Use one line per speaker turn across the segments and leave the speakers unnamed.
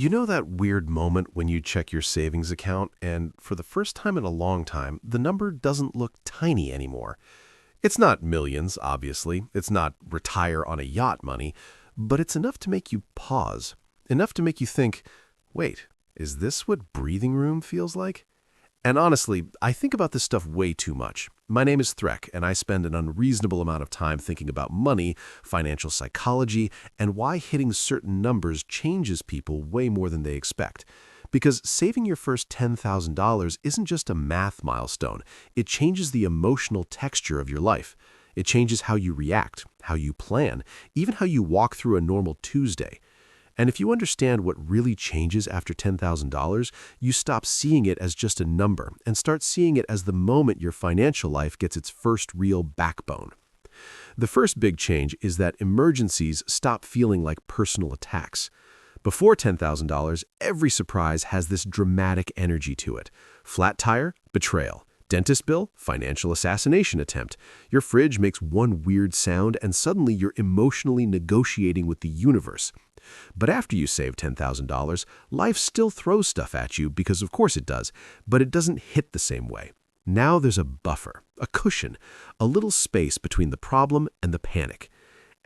You know that weird moment when you check your savings account and for the first time in a long time, the number doesn't look tiny anymore? It's not millions, obviously. It's not retire on a yacht money, but it's enough to make you pause. Enough to make you think, wait, is this what breathing room feels like? And honestly, I think about this stuff way too much. My name is Threk, and I spend an unreasonable amount of time thinking about money, financial psychology, and why hitting certain numbers changes people way more than they expect. Because saving your first $10,000 isn't just a math milestone. It changes the emotional texture of your life. It changes how you react, how you plan, even how you walk through a normal Tuesday. And if you understand what really changes after $10,000, you stop seeing it as just a number and start seeing it as the moment your financial life gets its first real backbone. The first big change is that emergencies stop feeling like personal attacks. Before $10,000, every surprise has this dramatic energy to it. Flat tire, betrayal. Dentist bill, financial assassination attempt. Your fridge makes one weird sound and suddenly you're emotionally negotiating with the universe. But after you save $10,000, life still throws stuff at you because of course it does, but it doesn't hit the same way. Now there's a buffer, a cushion, a little space between the problem and the panic.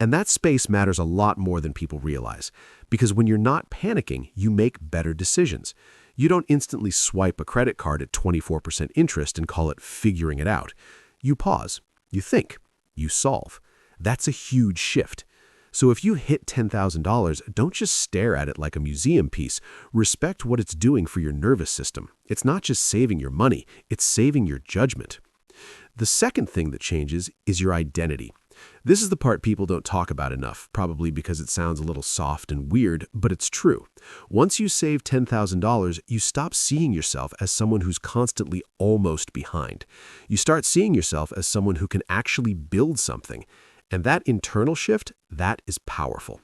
And that space matters a lot more than people realize, because when you're not panicking, you make better decisions. You don't instantly swipe a credit card at 24% interest and call it figuring it out. You pause, you think, you solve. That's a huge shift. So if you hit $10,000, don't just stare at it like a museum piece. Respect what it's doing for your nervous system. It's not just saving your money, it's saving your judgment. The second thing that changes is your identity. This is the part people don't talk about enough, probably because it sounds a little soft and weird, but it's true. Once you save $10,000, you stop seeing yourself as someone who's constantly almost behind. You start seeing yourself as someone who can actually build something. And that internal shift, that is powerful.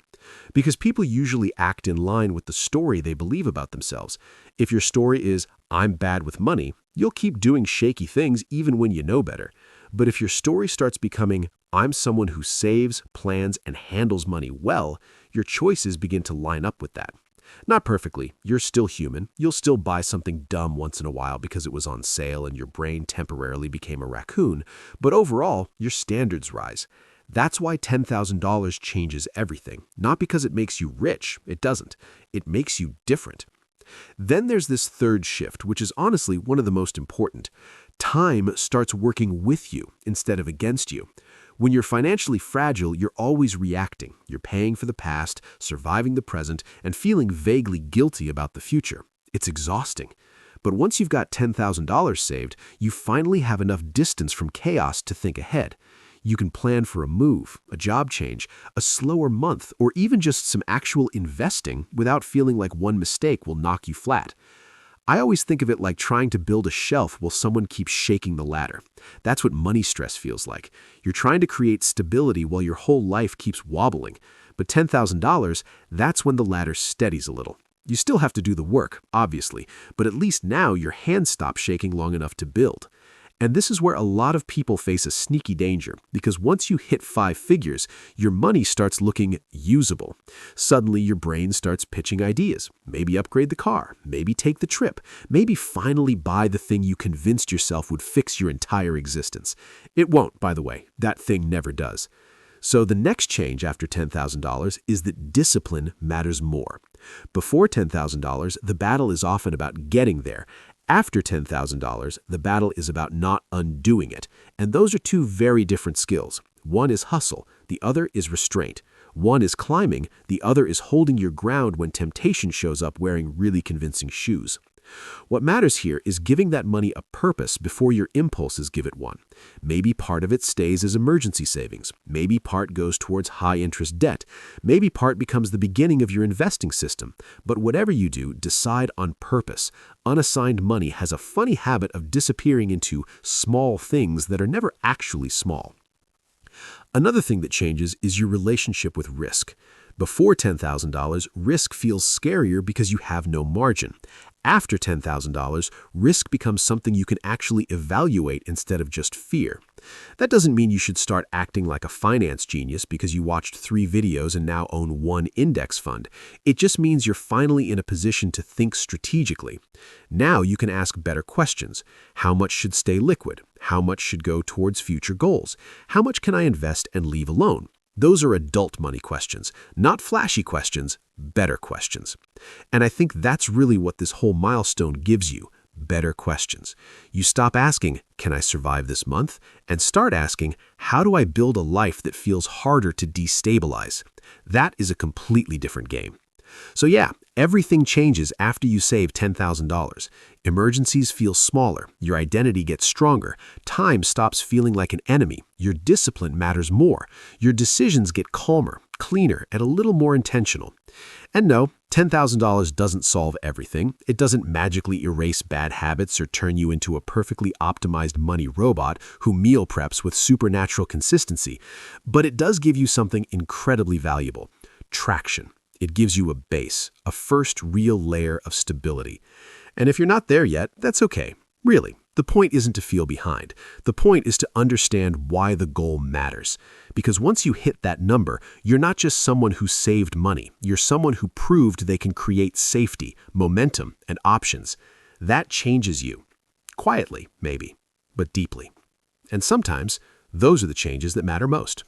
Because people usually act in line with the story they believe about themselves. If your story is, I'm bad with money, you'll keep doing shaky things even when you know better. But if your story starts becoming, I'm someone who saves, plans, and handles money well, your choices begin to line up with that. Not perfectly. You're still human. You'll still buy something dumb once in a while because it was on sale and your brain temporarily became a raccoon. But overall, your standards rise. That's why $10,000 changes everything. Not because it makes you rich. It doesn't. It makes you different. Then there's this third shift, which is honestly one of the most important. Time starts working with you instead of against you. When you're financially fragile, you're always reacting. You're paying for the past, surviving the present, and feeling vaguely guilty about the future. It's exhausting. But once you've got $10,000 saved, you finally have enough distance from chaos to think ahead. You can plan for a move, a job change, a slower month, or even just some actual investing without feeling like one mistake will knock you flat. I always think of it like trying to build a shelf while someone keeps shaking the ladder. That's what money stress feels like. You're trying to create stability while your whole life keeps wobbling. But $10,000, that's when the ladder steadies a little. You still have to do the work, obviously, but at least now your hands stop shaking long enough to build. And this is where a lot of people face a sneaky danger, because once you hit 5 figures, your money starts looking usable. Suddenly, your brain starts pitching ideas. Maybe upgrade the car, maybe take the trip, maybe finally buy the thing you convinced yourself would fix your entire existence. It won't, by the way. That thing never does. So the next change after $10,000 is that discipline matters more. Before $10,000, the battle is often about getting there. After $10,000, the battle is about not undoing it. And those are two very different skills. One is hustle, the other is restraint. One is climbing, the other is holding your ground when temptation shows up wearing really convincing shoes. What matters here is giving that money a purpose before your impulses give it one. Maybe part of it stays as emergency savings. Maybe part goes towards high-interest debt. Maybe part becomes the beginning of your investing system. But whatever you do, decide on purpose. Unassigned money has a funny habit of disappearing into small things that are never actually small. Another thing that changes is your relationship with risk.
Before $10,000, risk feels scarier because you have no margin. After $10,000, risk becomes something you can actually evaluate instead of just fear. That doesn't mean you should start acting like a finance genius because you watched 3 videos and now own 1 index fund. It just means you're finally in a position to think strategically. Now you can ask better questions. How much should stay liquid? How much should go towards future goals? How much can I invest and leave alone? Those are adult money questions, not flashy questions, better questions. And I think that's really what this whole milestone gives you, better questions. You stop asking, can I survive this month? And start asking, how do I build a life that feels harder to destabilize? That is a completely different game. So yeah, everything changes after you save $10,000. Emergencies feel smaller, your identity gets stronger, time stops feeling like an enemy, your discipline matters more, your decisions get calmer, cleaner, and a little more intentional. And no, $10,000 doesn't solve everything. It doesn't magically erase bad habits or turn you into a perfectly optimized money robot who meal preps with supernatural consistency. But it does give you something incredibly valuable: traction. It gives you a base, a first real layer of stability. And if you're not there yet, that's okay. Really, the point isn't to feel behind. The point is to understand why the goal matters. Because once you hit that number, you're not just someone who saved money. You're someone who proved they can create safety, momentum, and options. That changes you. Quietly, maybe, but deeply. And sometimes, those are the changes that matter most.